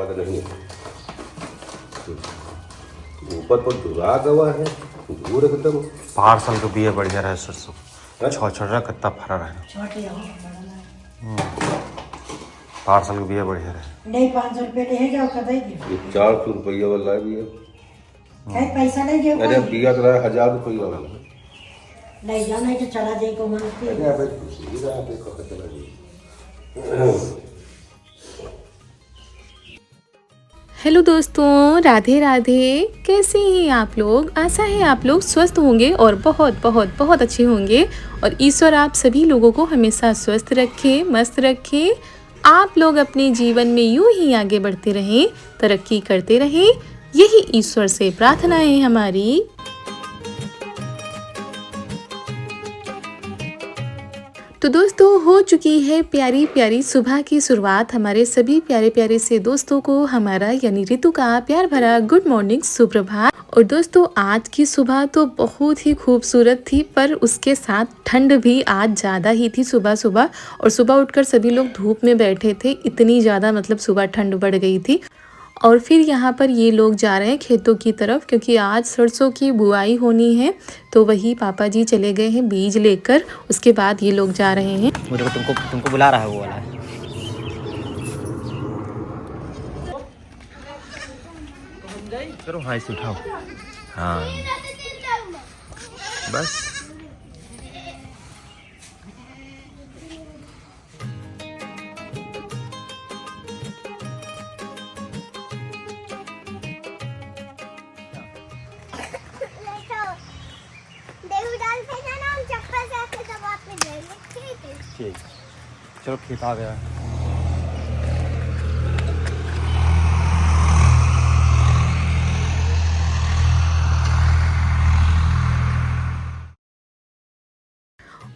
बात नहीं है। ऊपर पर धुरा गवा है, दूर एकदम। पार्सल को भी बढ़िया रहे सरसों छोटा कितना फरा रहे पार्सल को भी बढ़िया रहे नहीं 500 रुपये ले जाओ कदई ये 400 रुपया वाला भी है। कहीं पैसा नहीं दे अरे बिया तो रहा 1000 रुपया वाला नहीं जाओ नहीं तो चला जाएगा मन से। अरे अबे खुशी रहा पे कहाँ चला जाए। हेलो दोस्तों, राधे राधे। कैसे हैं आप लोग? आशा है आप लोग स्वस्थ होंगे और बहुत बहुत बहुत अच्छे होंगे और ईश्वर आप सभी लोगों को हमेशा स्वस्थ रखे, मस्त रखे। आप लोग अपने जीवन में यूं ही आगे बढ़ते रहें, तरक्की करते रहें, यही ईश्वर से प्रार्थना है हमारी। तो दोस्तों, हो चुकी है प्यारी प्यारी सुबह की शुरुआत। हमारे सभी प्यारे प्यारे से दोस्तों को हमारा यानी ऋतु का प्यार भरा गुड मॉर्निंग, सुप्रभात। और दोस्तों, आज की सुबह तो बहुत ही खूबसूरत थी, पर उसके साथ ठंड भी आज ज़्यादा ही थी सुबह सुबह। और सुबह उठकर सभी लोग धूप में बैठे थे, इतनी ज़्यादा मतलब सुबह ठंड बढ़ गई थी। और फिर यहाँ पर ये लोग जा रहे हैं खेतों की तरफ, क्योंकि आज सरसों की बुआई होनी है। तो वही पापा जी चले गए हैं बीज लेकर, उसके बाद ये लोग जा रहे हैं। मुझे तुमको बुला रहा है वो वाला करो। हाँ इसे उठाओ। हाँ बस ठीक। चलो खेत आ गया।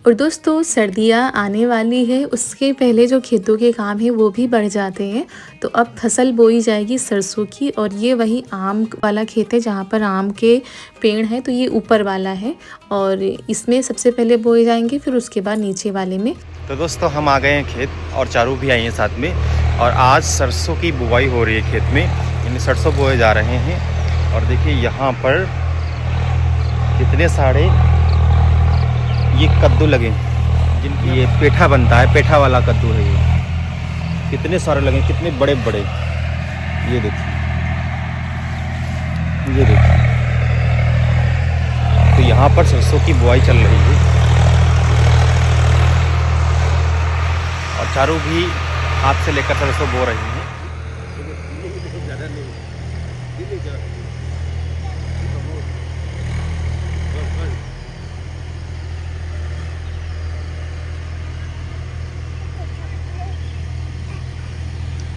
और दोस्तों, सर्दियाँ आने वाली है, उसके पहले जो खेतों के काम है वो भी बढ़ जाते हैं। तो अब फसल बोई जाएगी सरसों की। और ये वही आम वाला खेत है जहाँ पर आम के पेड़ हैं, तो ये ऊपर वाला है और इसमें सबसे पहले बोए जाएंगे, फिर उसके बाद नीचे वाले में। तो दोस्तों, हम आ गए हैं खेत और चारू भी आई हैं साथ में। और आज सरसों की बुआई हो रही है खेत में, यानी सरसों बोए जा रहे हैं। और देखिए यहाँ पर कितने सारे ये कद्दू लगे, जिनकी ये पेठा बनता है, पेठा वाला कद्दू है ये। कितने सारे लगे, कितने बड़े बड़े। ये देखिए, ये देखिए। तो यहाँ पर सरसों की बुआई चल रही है और चारू भी हाथ से लेकर सरसों बो रही हैं।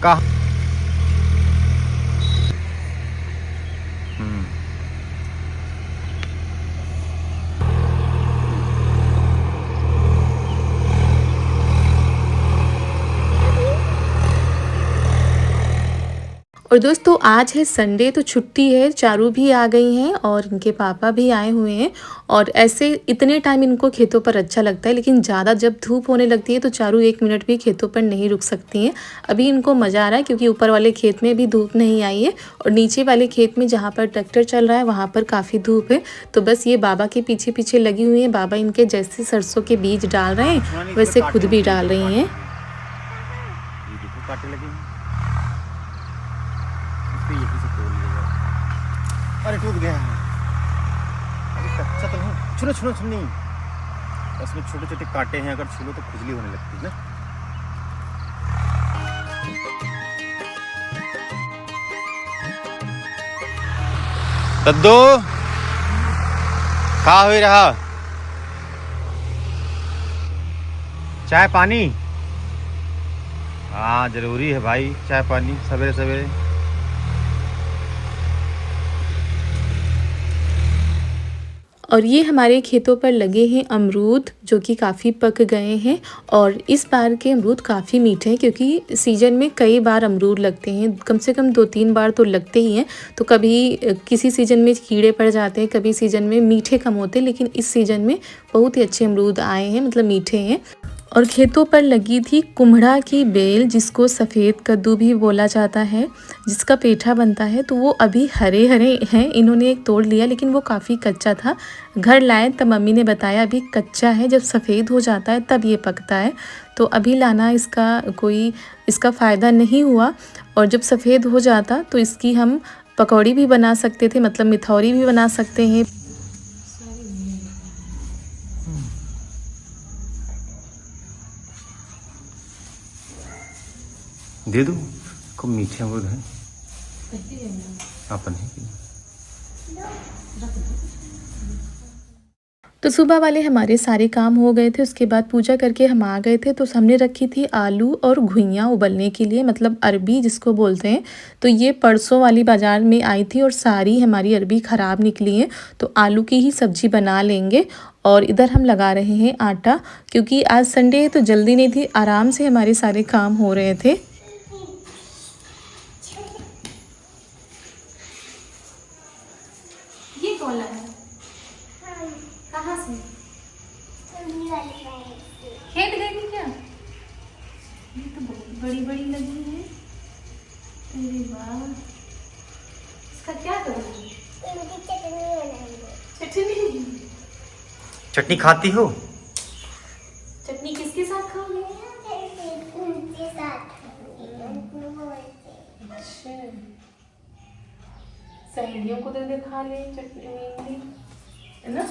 कहाँ? और दोस्तों, आज है संडे, तो छुट्टी है। चारू भी आ गई हैं और इनके पापा भी आए हुए हैं। और ऐसे इतने टाइम इनको खेतों पर अच्छा लगता है, लेकिन ज़्यादा जब धूप होने लगती है तो चारू 1 मिनट भी खेतों पर नहीं रुक सकती हैं। अभी इनको मज़ा आ रहा है क्योंकि ऊपर वाले खेत में भी धूप नहीं आई है और नीचे वाले खेत में जहाँ पर ट्रैक्टर चल रहा है वहाँ पर काफ़ी धूप है। तो बस ये बाबा के पीछे पीछे लगी हुई हैं। बाबा इनके जैसे सरसों के बीज डाल रहे हैं वैसे खुद भी डाल रही हैं। अरे टूट गया है। अरे कच्चा तो नहीं, छुनो छुनो छुनो नहीं, उसमें छोटे छोटे कांटे हैं, अगर छुलो तो खुजली होने लगती है ना। दद्दू कहाँ हुई रहा? चाय पानी? हाँ जरूरी है भाई, चाय पानी सवेरे सवेरे। और ये हमारे खेतों पर लगे हैं अमरूद, जो कि काफ़ी पक गए हैं। और इस बार के अमरूद काफ़ी मीठे हैं, क्योंकि सीज़न में कई बार अमरूद लगते हैं, कम से कम 2-3 बार तो लगते ही हैं। तो कभी किसी सीज़न में कीड़े पड़ जाते हैं, कभी सीज़न में मीठे कम होते हैं, लेकिन इस सीज़न में बहुत ही अच्छे अमरूद आए हैं, मतलब मीठे हैं। और खेतों पर लगी थी कुम्हड़ा की बेल, जिसको सफ़ेद कद्दू भी बोला जाता है, जिसका पेठा बनता है। तो वो अभी हरे हरे हैं। इन्होंने एक तोड़ लिया लेकिन वो काफ़ी कच्चा था। घर लाए तब मम्मी ने बताया अभी कच्चा है, जब सफ़ेद हो जाता है तब ये पकता है। तो अभी लाना इसका फ़ायदा नहीं हुआ। और जब सफ़ेद हो जाता तो इसकी हम पकौड़ी भी बना सकते थे, मतलब मिथौरी भी बना सकते हैं। दे दो, खूब मीठे अमरूद हैं अपन है। तो सुबह वाले हमारे सारे काम हो गए थे। उसके बाद पूजा करके हम आ गए थे। तो हमने रखी थी आलू और घुइयाँ उबलने के लिए, मतलब अरबी जिसको बोलते हैं। तो ये परसों वाली बाज़ार में आई थी और सारी हमारी अरबी ख़राब निकली है। तो आलू की ही सब्ज़ी बना लेंगे। और इधर हम लगा रहे हैं आटा, क्योंकि आज संडे है तो जल्दी नहीं थी, आराम से हमारे सारे काम हो रहे थे। ये कौन है? कहाँ से? खेत गई थी क्या? ये तो बहुत बड़ी बड़ी लगी है। अरे वाह, इसका क्या करोगे? चटनी। चटनी खाती हो? चटनी किसके साथ खाओगे? अच्छा, सहेलियों को दे खा ले चटनी, है ना।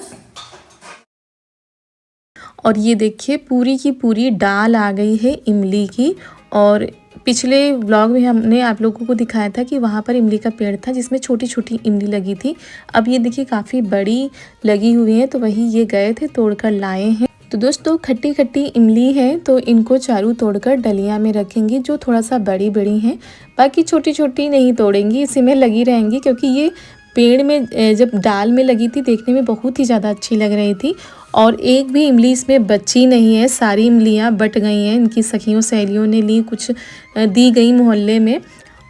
और ये देखिए पूरी की पूरी डाल आ गई है इमली की। और पिछले व्लॉग में हमने आप लोगों को दिखाया था कि वहाँ पर इमली का पेड़ था जिसमें छोटी छोटी इमली लगी थी। अब ये देखिए काफ़ी बड़ी लगी हुई है, तो वही ये गए थे तोड़कर लाए हैं। तो दोस्तों खट्टी खट्टी इमली है, तो इनको चारों तोड़कर डलिया में रखेंगी, जो थोड़ा सा बड़ी बड़ी हैं। बाकी छोटी छोटी नहीं तोड़ेंगी, इसी में लगी रहेंगी, क्योंकि ये पेड़ में जब डाल में लगी थी देखने में बहुत ही ज़्यादा अच्छी लग रही थी। और एक भी इमली इसमें बची नहीं है, सारी इमलियाँ बट गई हैं। इनकी सखियों सहेलियों ने ली, कुछ दी गई मोहल्ले में,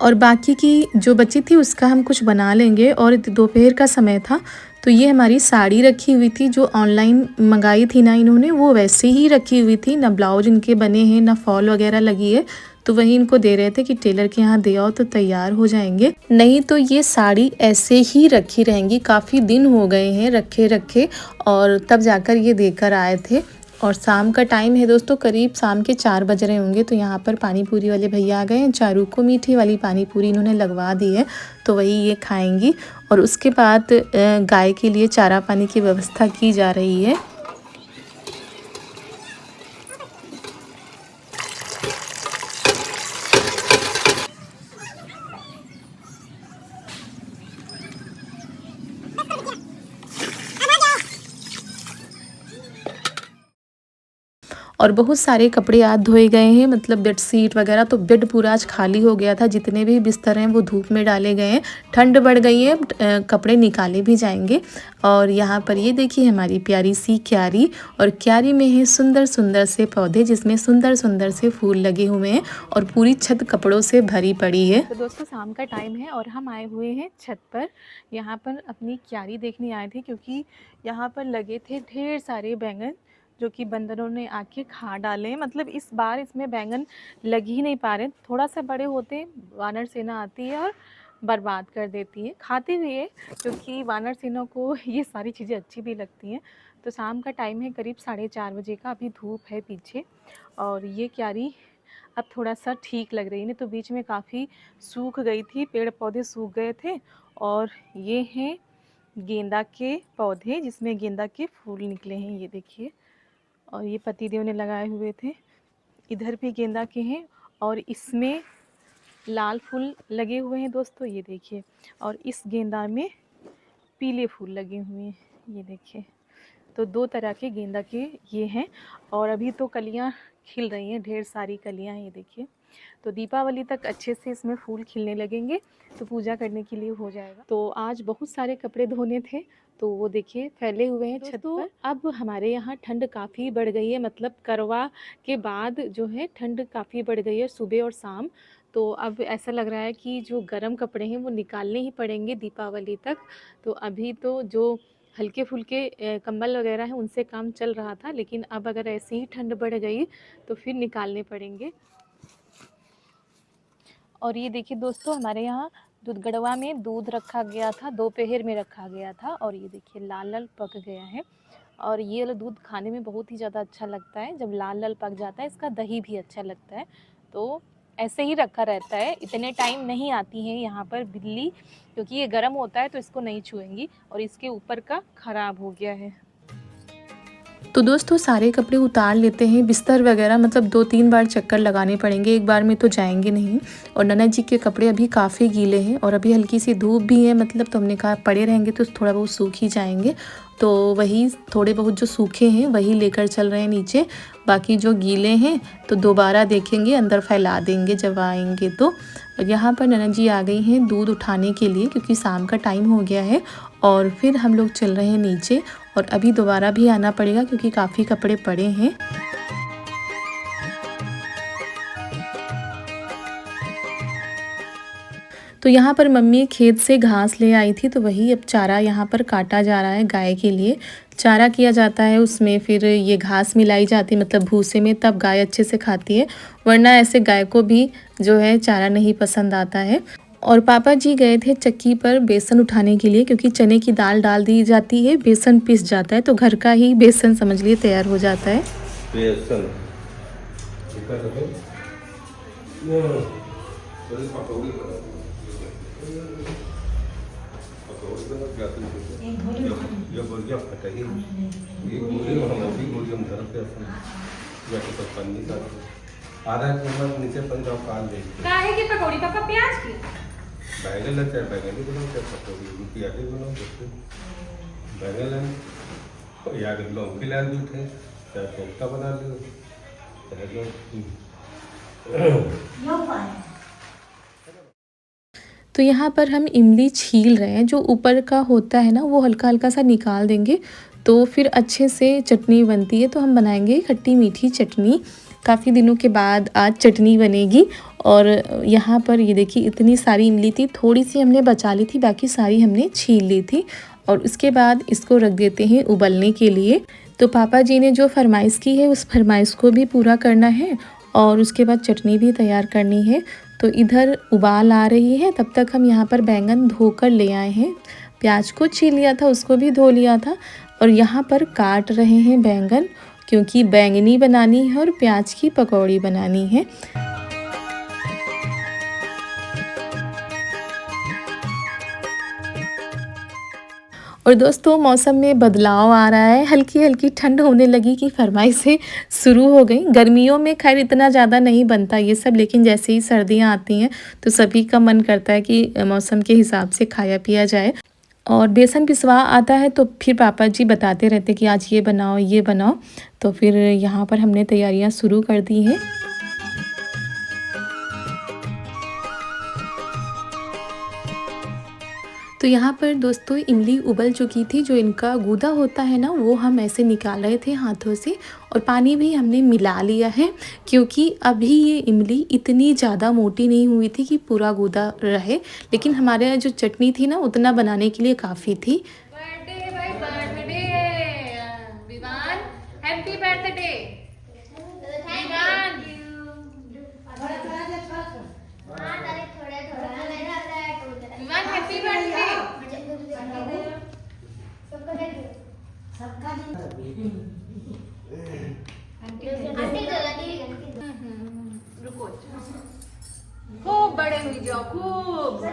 और बाकी की जो बची थी उसका हम कुछ बना लेंगे। और दोपहर का समय था, तो ये हमारी साड़ी रखी हुई थी जो ऑनलाइन मंगाई थी ना इन्होंने, वो वैसे ही रखी हुई थी, ना ब्लाउज इनके बने हैं ना फॉल वगैरह लगी है। तो वही इनको दे रहे थे कि टेलर के यहाँ दे आओ तो तैयार हो जाएंगे, नहीं तो ये साड़ी ऐसे ही रखी रहेंगी। काफ़ी दिन हो गए हैं रखे रखे, और तब जाकर ये देकर आए थे। और शाम का टाइम है दोस्तों, करीब शाम के 4 बज रहे होंगे। तो यहाँ पर पानी पूरी वाले भैया आ गए हैं। चारू को मीठी वाली पानी पूरी इन्होंने लगवा दी है, तो वही ये खाएंगी। और उसके बाद गाय के लिए चारा पानी की व्यवस्था की जा रही है। और बहुत सारे कपड़े आज धोए गए हैं, मतलब बेडशीट वगैरह। तो बेड पूरा आज खाली हो गया था, जितने भी बिस्तर हैं वो धूप में डाले गए हैं। ठंड बढ़ गई है, कपड़े निकाले भी जाएंगे। और यहाँ पर ये देखिए हमारी प्यारी सी क्यारी, और क्यारी में है सुंदर सुंदर से पौधे, जिसमें सुंदर सुंदर से फूल लगे हुए हैं, और पूरी छत कपड़ों से भरी पड़ी है। तो दोस्तों शाम का टाइम है और हम आए हुए हैं छत पर। यहाँ पर अपनी क्यारी देखने आए थे, क्योंकि यहाँ पर लगे थे ढेर सारे बैंगन, जो कि बंदरों ने आके खा डाले हैं। मतलब इस बार इसमें बैंगन लग ही नहीं पा रहे। थोड़ा सा बड़े होते वानर सेना आती है और बर्बाद कर देती है, खाती भी है, क्योंकि वानर सेना को ये सारी चीज़ें अच्छी भी लगती हैं। तो शाम का टाइम है, करीब 4:30 बजे का, अभी धूप है पीछे। और ये क्यारी अब थोड़ा सा ठीक लग रही है, नहीं तो बीच में काफ़ी सूख गई थी, पेड़ पौधे सूख गए थे। और ये हैं गेंदा के पौधे, जिसमें गेंदा के फूल निकले हैं, ये देखिए। और ये पतिदेव ने लगाए हुए थे। इधर भी गेंदा के हैं, और इसमें लाल फूल लगे हुए हैं दोस्तों, ये देखिए। और इस गेंदा में पीले फूल लगे हुए हैं, ये देखिए। तो 2 तरह के गेंदा के ये हैं। और अभी तो कलियां खिल रही हैं, ढेर सारी कलियां हैं, ये देखिए। तो दीपावली तक अच्छे से इसमें फूल खिलने लगेंगे, तो पूजा करने के लिए हो जाएगा। तो आज बहुत सारे कपड़े धोने थे, तो वो देखिए फैले हुए हैं छत पर। अब हमारे यहाँ ठंड काफ़ी बढ़ गई है, मतलब करवा के बाद जो है ठंड काफ़ी बढ़ गई है सुबह और शाम। तो अब ऐसा लग रहा है कि जो गर्म कपड़े हैं वो निकालने ही पड़ेंगे दीपावली तक। तो अभी तो जो हल्के फुल्के कंबल वगैरह हैं उनसे काम चल रहा था, लेकिन अब अगर ऐसे ही ठंड बढ़ गई तो फिर निकालने पड़ेंगे। और ये देखिए दोस्तों, हमारे यहाँ दूध गड़वा में दूध रखा गया था, दोपहर में रखा गया था, और ये देखिए लाल लाल पक गया है। और ये वाला दूध खाने में बहुत ही ज़्यादा अच्छा लगता है, जब लाल लाल पक जाता है। इसका दही भी अच्छा लगता है। तो ऐसे ही रखा रहता है, इतने टाइम नहीं आती है यहाँ पर बिल्ली, क्योंकि ये गर्म होता है तो इसको नहीं छुएंगी। और इसके ऊपर का ख़राब हो गया है। तो दोस्तों सारे कपड़े उतार लेते हैं, बिस्तर वगैरह मतलब 2-3 बार चक्कर लगाने पड़ेंगे, एक बार में तो जाएंगे नहीं। और ननद जी के कपड़े अभी काफ़ी गीले हैं और अभी हल्की सी धूप भी है, मतलब तो हमने कहा पड़े रहेंगे तो थोड़ा बहुत सूख ही जाएंगे। तो वही थोड़े बहुत जो सूखे हैं वही लेकर चल रहे हैं नीचे, बाकी जो गीले हैं तो दोबारा देखेंगे, अंदर फैला देंगे जब आएंगे तो। यहाँ पर ननद जी आ गई हैं दूध उठाने के लिए, क्योंकि शाम का टाइम हो गया है। और फिर हम लोग चल रहे हैं नीचे, और अभी दोबारा भी आना पड़ेगा क्योंकि काफ़ी कपड़े पड़े हैं। तो यहाँ पर मम्मी खेत से घास ले आई थी, तो वही अब चारा यहाँ पर काटा जा रहा है। गाय के लिए चारा किया जाता है, उसमें फिर ये घास मिलाई जाती है मतलब भूसे में, तब गाय अच्छे से खाती है, वरना ऐसे गाय को भी जो है चारा नहीं पसंद आता है। और पापा जी गए थे चक्की पर बेसन उठाने के लिए, क्योंकि चने की दाल डाल दी जाती है, बेसन पिस जाता है, तो घर का ही बेसन समझ लिए तैयार हो जाता है। बेसन ये बोलिए फटाइए, ये बोलिए हम अभी बोलिए हम घर पे अपन या तो पन्नी का आधा नंबर नीचे पंजाब काल दे काहे की पकौड़ी पापा प्याज की बैगन लग जाए, बैगन की बनाओ क्या पकौड़ी प्याज की बनाओ, बैगन लाए या लौकी ला दी थे, चाहे कोफ्ता बना लो, चाहे तो यहाँ पर हम इमली छील रहे हैं, जो ऊपर का होता है ना वो हल्का हल्का सा निकाल देंगे तो फिर अच्छे से चटनी बनती है। तो हम बनाएंगे खट्टी मीठी चटनी, काफ़ी दिनों के बाद आज चटनी बनेगी। और यहाँ पर ये देखिए इतनी सारी इमली थी, थोड़ी सी हमने बचा ली थी, बाकी सारी हमने छील ली थी। और उसके बाद इसको रख देते हैं उबलने के लिए। तो पापा जी ने जो फरमाइश की है उस फरमाइश को भी पूरा करना है, और उसके बाद चटनी भी तैयार करनी है। तो इधर उबाल आ रही है, तब तक हम यहाँ पर बैंगन धोकर ले आए हैं। प्याज को छील लिया था, उसको भी धो लिया था, और यहाँ पर काट रहे हैं बैंगन, क्योंकि बैंगनी बनानी है और प्याज की पकौड़ी बनानी है। और दोस्तों मौसम में बदलाव आ रहा है, हल्की हल्की ठंड होने लगी कि फरमाइशें शुरू हो गई। गर्मियों में खैर इतना ज़्यादा नहीं बनता ये सब, लेकिन जैसे ही सर्दियाँ आती हैं तो सभी का मन करता है कि मौसम के हिसाब से खाया पिया जाए। और बेसन पिसवा आता है तो फिर पापा जी बताते रहते कि आज ये बनाओ ये बनाओ, तो फिर यहाँ पर हमने तैयारियाँ शुरू कर दी हैं। तो यहाँ पर दोस्तों इमली उबल चुकी थी, जो इनका गूदा होता है ना वो हम ऐसे निकाल रहे थे हाथों से, और पानी भी हमने मिला लिया है, क्योंकि अभी ये इमली इतनी ज़्यादा मोटी नहीं हुई थी कि पूरा गूदा रहे, लेकिन हमारे यहाँ जो चटनी थी ना उतना बनाने के लिए काफ़ी थी। बर्थडे भाई birthday Vivan, happy birthday Vivan. Vivan happy birthday. रुको खूब बड़े हुई जाओ खूब।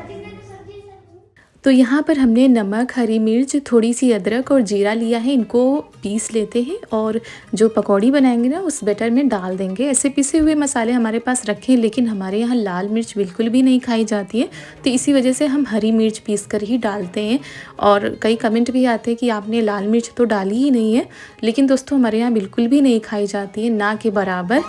तो यहाँ पर हमने नमक, हरी मिर्च, थोड़ी सी अदरक और जीरा लिया है, इनको पीस लेते हैं और जो पकौड़ी बनाएंगे ना उस बैटर में डाल देंगे। ऐसे पिसे हुए मसाले हमारे पास रखे हैं, लेकिन हमारे यहाँ लाल मिर्च बिल्कुल भी नहीं खाई जाती है, तो इसी वजह से हम हरी मिर्च पीस कर ही डालते हैं। और कई कमेंट भी आते हैं कि आपने लाल मिर्च तो डाली ही नहीं है, लेकिन दोस्तों हमारे यहाँ बिल्कुल भी नहीं खाई जाती है, ना के बराबर।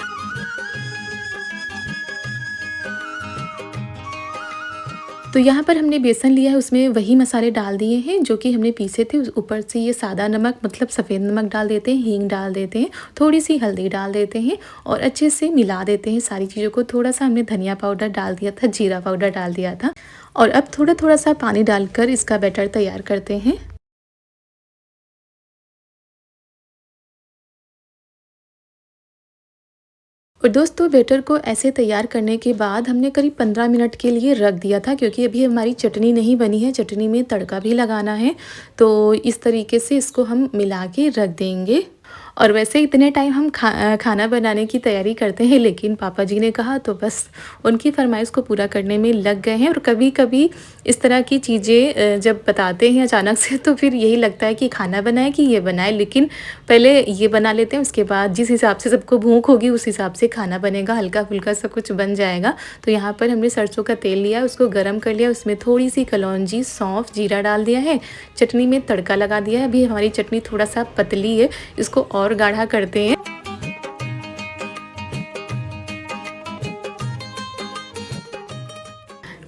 तो यहाँ पर हमने बेसन लिया है, उसमें वही मसाले डाल दिए हैं जो कि हमने पीसे थे। ऊपर से ये सादा नमक मतलब सफ़ेद नमक डाल देते हैं, हींग डाल देते हैं, थोड़ी सी हल्दी डाल देते हैं और अच्छे से मिला देते हैं सारी चीज़ों को। थोड़ा सा हमने धनिया पाउडर डाल दिया था, जीरा पाउडर डाल दिया था, और अब थोड़ा थोड़ा सा पानी डालकर इसका बैटर तैयार करते हैं। और दोस्तों बैटर को ऐसे तैयार करने के बाद हमने करीब 15 मिनट के लिए रख दिया था, क्योंकि अभी हमारी चटनी नहीं बनी है, चटनी में तड़का भी लगाना है। तो इस तरीके से इसको हम मिला के रख देंगे। और वैसे इतने टाइम हम खाना बनाने की तैयारी करते हैं, लेकिन पापा जी ने कहा तो बस उनकी फरमाइश को पूरा करने में लग गए हैं। और कभी कभी इस तरह की चीज़ें जब बताते हैं अचानक से, तो फिर यही लगता है कि खाना बनाए कि ये बनाए, लेकिन पहले ये बना लेते हैं, उसके बाद जिस हिसाब से सबको भूख होगी उस हिसाब से खाना बनेगा, हल्का फुल्का सा कुछ बन जाएगा। तो यहाँ पर हमने सरसों का तेल लिया, उसको गर्म कर लिया, उसमें थोड़ी सी कलौंजी, सौंफ, जीरा डाल दिया है, चटनी में तड़का लगा दिया है। अभी हमारी चटनी थोड़ा सा पतली है, इसको और गाढ़ा करते हैं।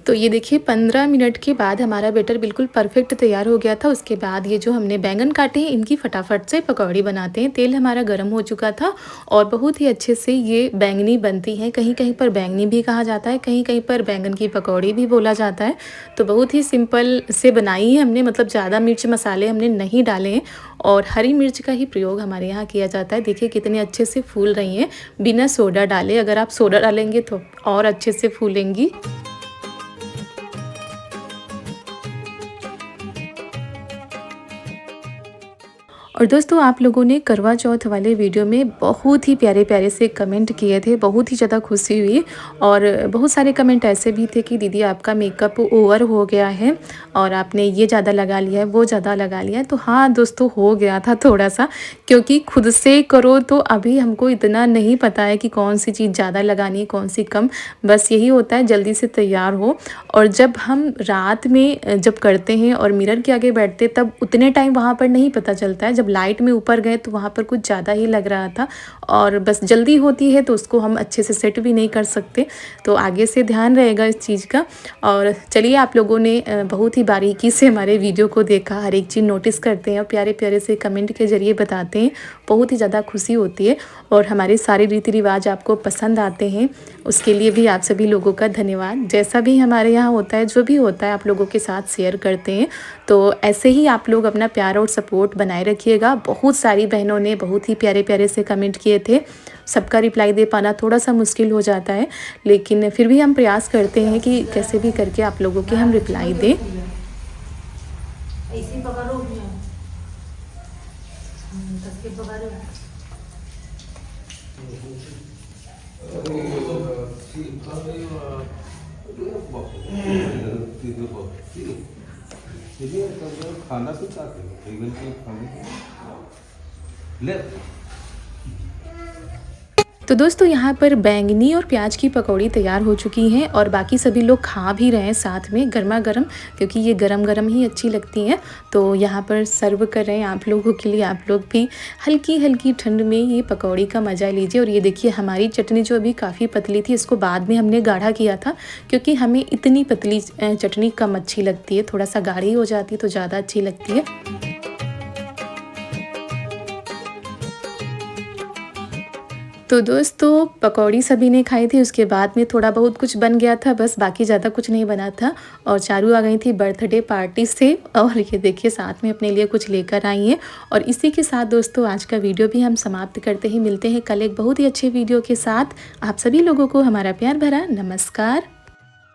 तो ये देखिए 15 मिनट के बाद हमारा बैटर बिल्कुल परफेक्ट तैयार हो गया था। उसके बाद ये जो हमने बैंगन काटे हैं इनकी फटाफट से पकौड़ी बनाते हैं। तेल हमारा गर्म हो चुका था और बहुत ही अच्छे से ये बैंगनी बनती है। कहीं कहीं पर बैंगनी भी कहा जाता है, कहीं कहीं पर बैंगन की पकौड़ी भी बोला जाता है। तो बहुत ही सिंपल से बनाई है हमने, मतलब ज़्यादा मिर्च मसाले हमने नहीं डाले हैं और हरी मिर्च का ही प्रयोग हमारे यहाँ किया जाता है। देखिए कितने अच्छे से फूल रही हैं बिना सोडा डाले। अगर आप सोडा डालेंगे तो और अच्छे से फूलेंगी। और दोस्तों आप लोगों ने करवा चौथ वाले वीडियो में बहुत ही प्यारे प्यारे से कमेंट किए थे, बहुत ही ज़्यादा खुशी हुई। और बहुत सारे कमेंट ऐसे भी थे कि दीदी आपका मेकअप ओवर हो गया है और आपने ये ज़्यादा लगा लिया है, वो ज़्यादा लगा लिया है। तो हाँ दोस्तों हो गया था थोड़ा सा, क्योंकि खुद से करो तो अभी हमको इतना नहीं पता है कि कौन सी चीज़ ज़्यादा लगानी है कौन सी कम। बस यही होता है जल्दी से तैयार हो। और जब हम रात में जब करते हैं और मिरर के आगे बैठते तब उतने टाइम वहाँ पर नहीं पता चलता है। जब लाइट में ऊपर गए तो वहाँ पर कुछ ज़्यादा ही लग रहा था और बस जल्दी होती है तो उसको हम अच्छे से सेट भी नहीं कर सकते। तो आगे से ध्यान रहेगा इस चीज़ का। और चलिए आप लोगों ने बहुत ही बारीकी से हमारे वीडियो को देखा, हर एक चीज़ नोटिस करते हैं और प्यारे प्यारे से कमेंट के ज़रिए बताते हैं, बहुत ही ज़्यादा खुशी होती है। और हमारे सारे रीति रिवाज आपको पसंद आते हैं, उसके लिए भी आप सभी लोगों का धन्यवाद। जैसा भी हमारे यहाँ होता है, जो भी होता है आप लोगों के साथ शेयर करते हैं। तो ऐसे ही आप लोग अपना प्यार और सपोर्ट बनाए रखिएगा। बहुत सारी बहनों ने बहुत ही प्यारे प्यारे से कमेंट किए थे, सबका रिप्लाई दे पाना थोड़ा सा मुश्किल हो जाता है, लेकिन फिर भी हम प्रयास करते हैं कि कैसे भी करके आप लोगों के हम रिप्लाई दें। ऐसे पकड़ो, कसके पकड़ो। खाना तो ले। तो दोस्तों यहाँ पर बैंगनी और प्याज की पकौड़ी तैयार हो चुकी हैं और बाकी सभी लोग खा भी रहे हैं साथ में गर्मा गर्म, क्योंकि ये गरम गरम ही अच्छी लगती हैं। तो यहाँ पर सर्व कर रहे हैं आप लोगों के लिए। आप लोग भी हल्की हल्की ठंड में ये पकौड़ी का मज़ा लीजिए। और ये देखिए हमारी चटनी जो अभी काफ़ी पतली थी, इसको बाद में हमने गाढ़ा किया था, क्योंकि हमें इतनी पतली चटनी कम अच्छी लगती है, थोड़ा सा गाढ़ी हो जाती है तो ज़्यादा अच्छी लगती है। तो दोस्तों पकौड़ी सभी ने खाई थी, उसके बाद में थोड़ा बहुत कुछ बन गया था, बस बाकी ज़्यादा कुछ नहीं बना था। और चारू आ गई थी बर्थडे पार्टी से और ये देखिए साथ में अपने लिए कुछ लेकर आई हैं। और इसी के साथ दोस्तों आज का वीडियो भी हम समाप्त करते ही मिलते हैं कल एक बहुत ही अच्छे वीडियो के साथ। आप सभी लोगों को हमारा प्यार भरा नमस्कार।